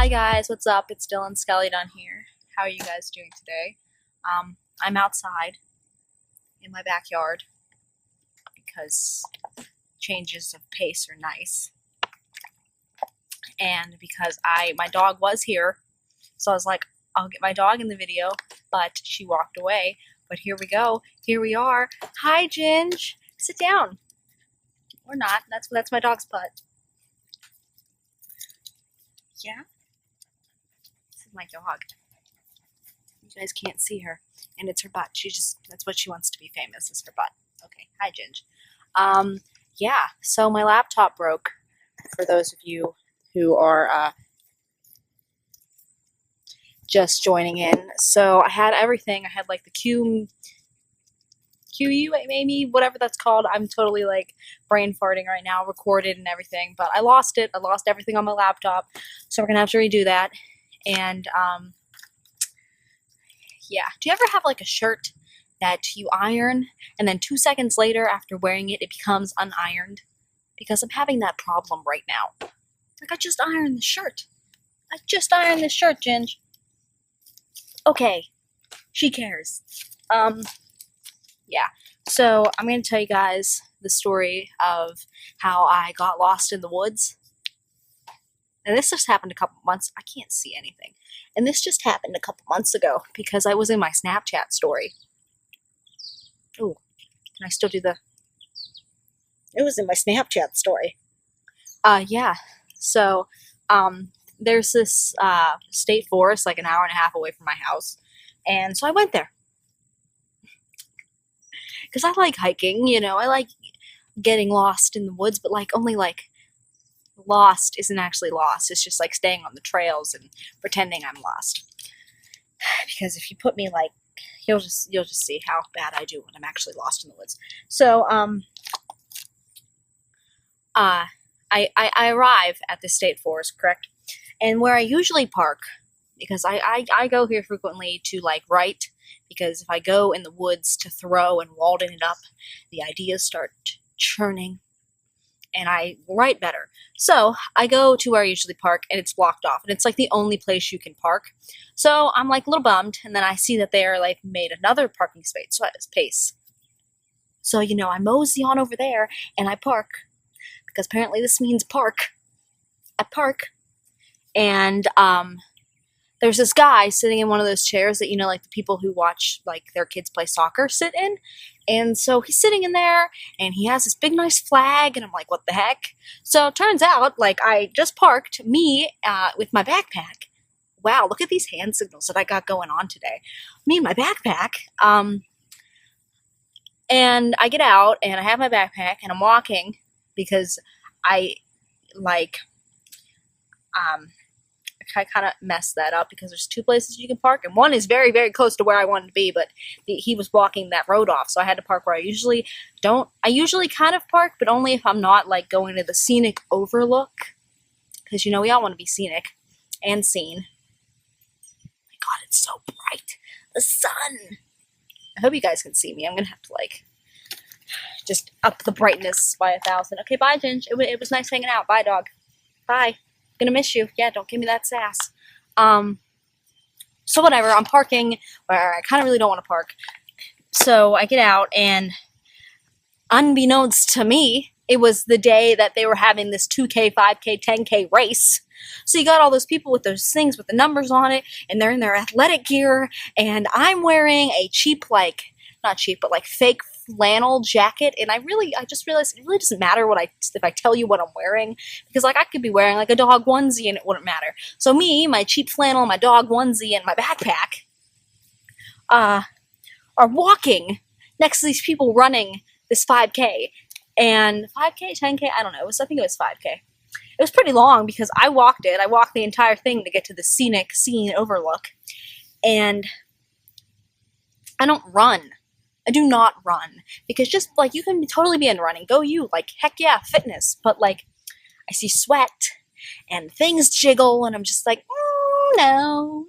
Hi guys, what's up? It's Dylan skellydun here. How are you guys doing today? I'm outside in my backyard because changes of pace are nice, and because my dog was here, so I was like, I'll get my dog in the video, but she walked away. But here we go. Here we are. Hi, Ginge. Sit down. Or not. That's my dog's butt. Yeah. This is my dog. You guys can't see her, and it's her butt. That's what she wants to be famous, is her butt. Okay. Hi, Ginge. Yeah. So my laptop broke. For those of you who are just joining in. So I had everything. I had like the QU, maybe, whatever that's called. I'm totally like brain farting right now, recorded and everything, but I lost it. I lost everything on my laptop, so we're gonna have to redo that. And yeah, do you ever have like a shirt that you iron and then 2 seconds later after wearing it, it becomes unironed? Because I'm having that problem right now. Like, I just ironed the shirt. I just ironed this shirt, Ginge. Okay, she cares. Yeah, so I'm going to tell you guys the story of how I got lost in the woods. And this just happened a couple months. I can't see anything. And this just happened a couple months ago because I was in my Snapchat story. Ooh, can I still do the... It was in my Snapchat story. Yeah, so, there's this state forest like an hour and a half away from my house, and so I went there because I like hiking, you know. I like getting lost in the woods, but like only like lost isn't actually lost. It's just like staying on the trails and pretending I'm lost, because if you put me like, you'll just see how bad I do when I'm actually lost in the woods. So I arrive at the state forest, correct? And where I usually park, because I go here frequently to like write, because if I go in the woods to throw and walden it up, the ideas start churning and I write better. So I go to where I usually park and it's blocked off, and it's like the only place you can park. So I'm like a little bummed, and then I see that they're like made another parking space. So, you know, I mosey on over there and I park, because apparently this means park. I park. And there's this guy sitting in one of those chairs that, you know, like the people who watch like their kids play soccer sit in. And so he's sitting in there and he has this big nice flag, and I'm like, what the heck? So it turns out, like, I just parked me with my backpack. Wow, look at these hand signals that I got going on today. Me and my backpack. And I get out and I have my backpack and I'm walking, because I kind of messed that up, because there's two places you can park, and one is very, very close to where I wanted to be, but he was blocking that road off, so I had to park where I usually don't. I usually kind of park, but only if I'm not like going to the scenic overlook, because, you know, we all want to be scenic and seen. Oh my God, it's so bright. The sun. I hope you guys can see me. I'm gonna have to like just up the brightness by 1,000. Okay, bye, Ginge. It was nice hanging out. Bye, dog. Bye. Gonna miss you. Yeah, don't give me that sass. So whatever, I'm parking where I kind of really don't want to park. So I get out, and unbeknownst to me, it was the day that they were having this 2K, 5K, 10K race. So you got all those people with those things with the numbers on it, and they're in their athletic gear, and I'm wearing a cheap, like, not cheap, but like fake flannel jacket, and I just realized it really doesn't matter if I tell you what I'm wearing, because like I could be wearing like a dog onesie and it wouldn't matter. So me, my cheap flannel, my dog onesie, and my backpack are walking next to these people running this 5K. And 5K, 10K, I don't know, I think it was 5K. It was pretty long because I walked the entire thing to get to the scene overlook. And I don't run. I do not run, because just like, you can totally be in running, go you, like, heck yeah, fitness, but like, I see sweat and things jiggle, and I'm just like, no,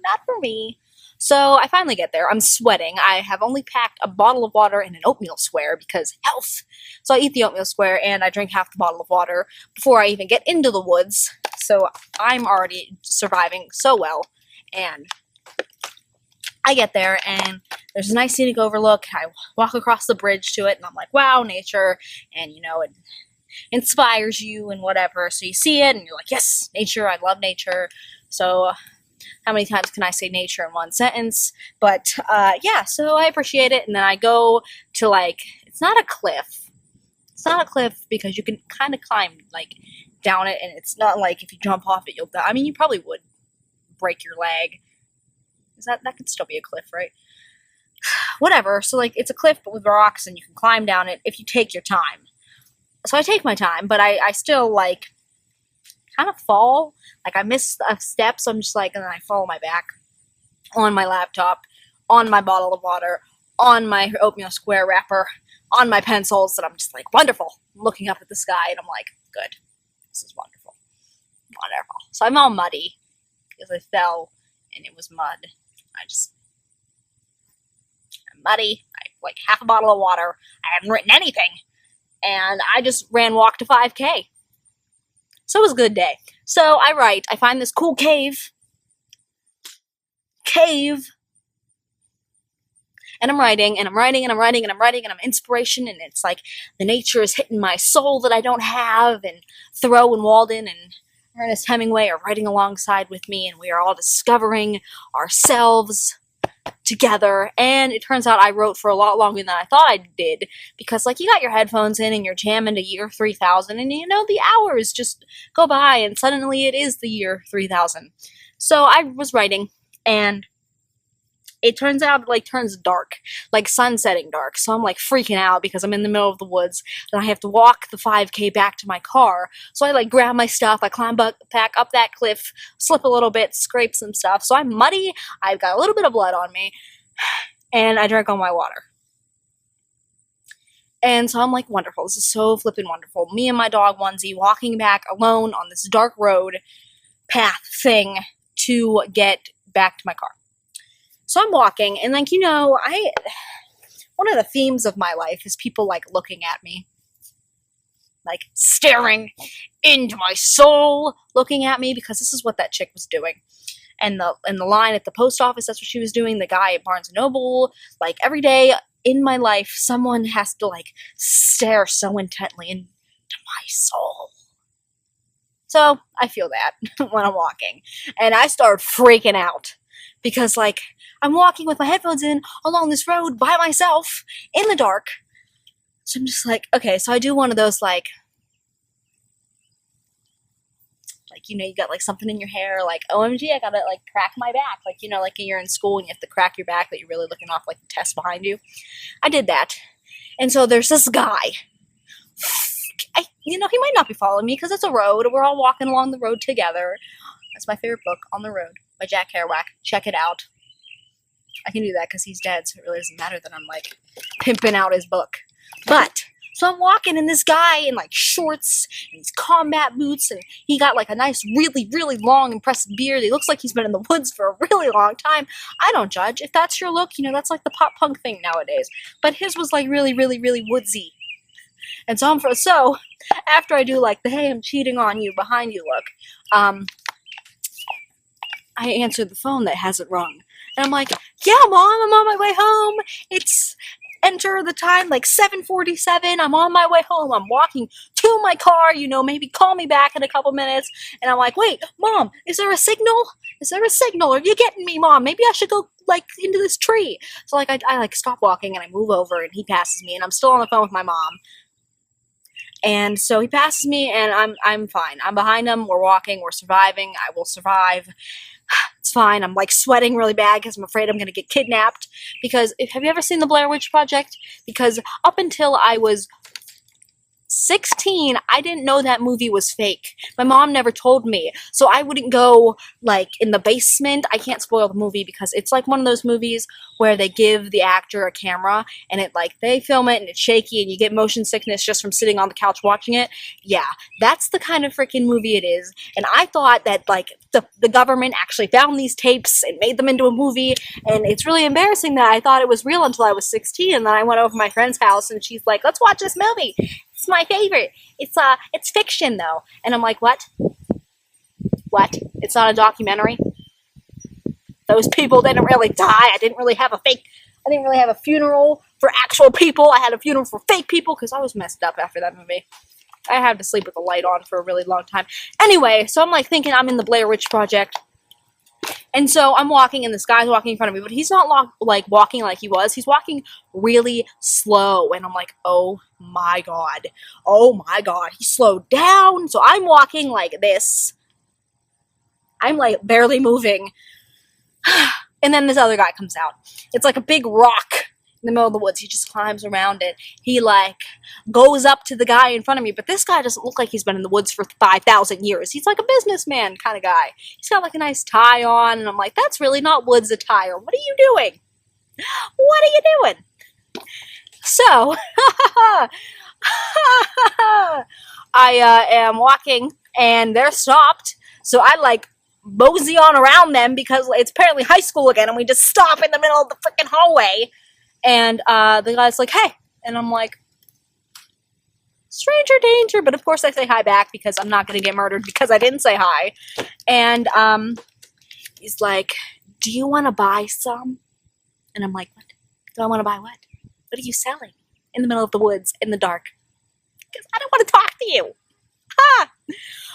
not for me. So I finally get there. I'm sweating. I have only packed a bottle of water and an oatmeal square because health. So I eat the oatmeal square and I drink half the bottle of water before I even get into the woods. so I'm already surviving so well, and I get there, and there's a nice scenic overlook. I walk across the bridge to it, and I'm like, wow, nature, and you know, it inspires you and whatever. So you see it, and you're like, yes, nature, I love nature. So how many times can I say nature in one sentence? But yeah, so I appreciate it, and then I go to, like, it's not a cliff. It's not a cliff because you can kind of climb, like, down it, and it's not like if you jump off it, you'll die. I mean, you probably would break your leg. That could still be a cliff, right? Whatever. So, like, it's a cliff but with rocks, and you can climb down it if you take your time. So I take my time, but I still, like, kind of fall. Like, I miss a step, so I'm just like, and then I fall on my back, on my laptop, on my bottle of water, on my oatmeal square wrapper, on my pencils, and I'm just like, wonderful. I'm looking up at the sky, and I'm like, good. This is wonderful. Wonderful. So I'm all muddy because I fell, and it was mud. I'm muddy. I have, like, half a bottle of water. I haven't written anything. And I just walked to 5K. So it was a good day. So I write. I find this cool cave. And I'm writing, and I'm writing, and I'm writing, and I'm writing, and I'm inspiration, and it's like the nature is hitting my soul that I don't have, and Thoreau and Walden and Ernest Hemingway are writing alongside with me, and we are all discovering ourselves together. And it turns out I wrote for a lot longer than I thought I did, because, like, you got your headphones in and you're jamming to year 3000, and you know, the hours just go by, and suddenly it is the year 3000. So I was writing, and it turns out, like, turns dark, like sun setting dark. So I'm, like, freaking out because I'm in the middle of the woods, and I have to walk the 5K back to my car. So I, like, grab my stuff, I climb back up that cliff, slip a little bit, scrape some stuff. So I'm muddy, I've got a little bit of blood on me, and I drank all my water. And so I'm like, wonderful, this is so flippin' wonderful. Me and my dog onesie walking back alone on this dark road path thing to get back to my car. So I'm walking, and, like, you know, one of the themes of my life is people, like, looking at me, like, staring into my soul, looking at me, because this is what that chick was doing. And the line at the post office, that's what she was doing. The guy at Barnes & Noble, like, every day in my life, someone has to, like, stare so intently into my soul. So I feel that when I'm walking, and I start freaking out because, like, I'm walking with my headphones in along this road by myself in the dark. So I'm just like, okay, so I do one of those, like, you know, you got, like, something in your hair, like, OMG, I gotta, like, crack my back. Like, you know, like, you're in school and you have to crack your back, that you're really looking off, like, the test behind you. I did that. And so there's this guy. You know, he might not be following me because it's a road. We're all walking along the road together. That's my favorite book, On the Road, by Jack Kerouac. Check it out. I can do that because he's dead, so it really doesn't matter that I'm, like, pimping out his book. But, so I'm walking, and this guy in, like, shorts and these combat boots, and he got, like, a nice, really, really long, impressive beard. He looks like he's been in the woods for a really long time. I don't judge. If that's your look, you know, that's, like, the pop punk thing nowadays. But his was, like, really, really, really woodsy. And so after I do, like, the hey, I'm cheating on you, behind you look, I answered the phone that hasn't rung. And I'm like, yeah, Mom, I'm on my way home. It's enter the time, like, 7:47. I'm on my way home. I'm walking to my car, you know, maybe call me back in a couple minutes. And I'm like, wait, Mom, is there a signal? Is there a signal? Are you getting me, Mom? Maybe I should go, like, into this tree. So, like, I like, stop walking, and I move over, and he passes me, and I'm still on the phone with my mom. And so he passes me, and I'm fine. I'm behind him. We're walking. We're surviving. I will survive. It's fine. I'm, like, sweating really bad because I'm afraid I'm going to get kidnapped. Because, have you ever seen the Blair Witch Project? Because up until I was 16, I didn't know that movie was fake. My mom never told me. So I wouldn't go, like, in the basement. I can't spoil the movie because it's like one of those movies where they give the actor a camera and it, like, they film it and it's shaky and you get motion sickness just from sitting on the couch watching it. Yeah, that's the kind of freaking movie it is. And I thought that, like, the government actually found these tapes and made them into a movie, and it's really embarrassing that I thought it was real until I was 16, and then I went over to my friend's house and she's like, let's watch this movie. It's my favorite. It's fiction though. And I'm like, what? What? It's not a documentary? Those people didn't really die. I didn't really have a funeral for actual people. I had a funeral for fake people because I was messed up after that movie. I had to sleep with the light on for a really long time. Anyway, so I'm like thinking I'm in the Blair Witch Project. And so I'm walking, and this guy's walking in front of me, but he's not like walking like he was. He's walking really slow, and I'm like, oh my god, he slowed down. So I'm walking like this. I'm like barely moving, and then this other guy comes out. It's like a big rock in the middle of the woods. He just climbs around it. He like goes up to the guy in front of me, but this guy doesn't look like he's been in the woods for 5,000 years. He's like a businessman kind of guy. He's got like a nice tie on, and I'm like, that's really not woods attire. What are you doing? What are you doing? So I am walking, and they're stopped. So I like mosey on around them because it's apparently high school again, and we just stop in the middle of the freaking hallway. And the guy's like, hey. And I'm like, stranger danger. But of course I say hi back because I'm not going to get murdered because I didn't say hi. And he's like, do you want to buy some? And I'm like, what? Do I want to buy what? What are you selling? In the middle of the woods, in the dark. Because I don't want to talk to you. Ha!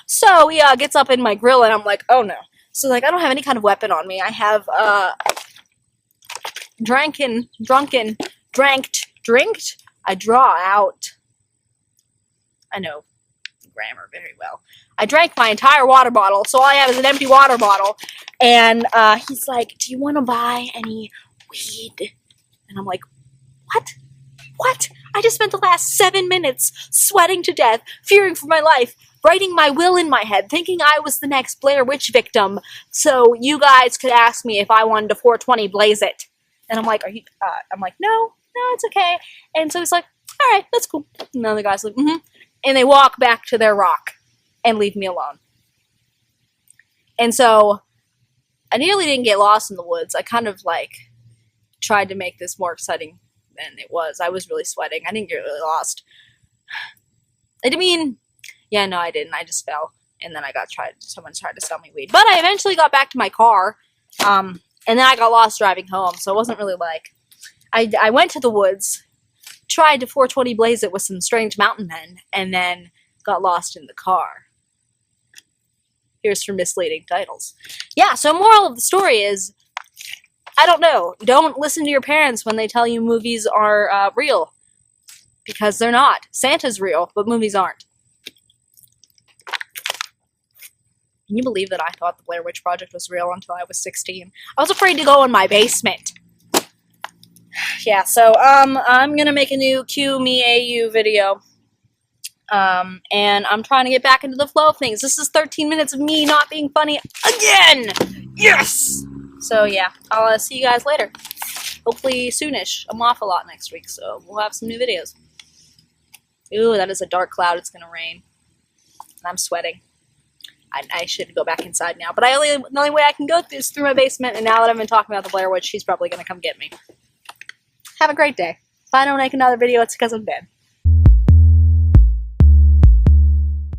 So he gets up in my grill, and I'm like, oh no. So like, I don't have any kind of weapon on me. I have drinked. I draw out. I know grammar very well. I drank my entire water bottle, so all I have is an empty water bottle. And he's like, do you want to buy any weed? And I'm like, what? What? I just spent the last 7 minutes sweating to death, fearing for my life, writing my will in my head, thinking I was the next Blair Witch victim, so you guys could ask me if I wanted to 420 blaze it. And I'm like, are you, I'm like, no, it's okay. And so he's like, all right, that's cool. And the other guy's like, mm-hmm. And they walk back to their rock and leave me alone. And so I nearly didn't get lost in the woods. I kind of like tried to make this more exciting than it was. I was really sweating. I didn't get really lost. I didn't. I just fell. And then someone tried to sell me weed. But I eventually got back to my car. And then I got lost driving home, so it wasn't really like... I went to the woods, tried to 420 blaze it with some strange mountain men, and then got lost in the car. Here's for misleading titles. Yeah, so moral of the story is, I don't know, don't listen to your parents when they tell you movies are real. Because they're not. Santa's real, but movies aren't. Can you believe that I thought the Blair Witch Project was real until I was 16? I was afraid to go in my basement. Yeah, so, I'm gonna make a new Cue Me AU video. And I'm trying to get back into the flow of things. This is 13 minutes of me not being funny again! Yes! So, yeah, I'll see you guys later. Hopefully soonish. I'm off a lot next week, so we'll have some new videos. Ooh, that is a dark cloud. It's gonna rain. And I'm sweating. I should go back inside now. But the only way I can go is through my basement, and now that I've been talking about the Blair Witch, she's probably going to come get me. Have a great day. If I don't make another video, it's because I'm dead.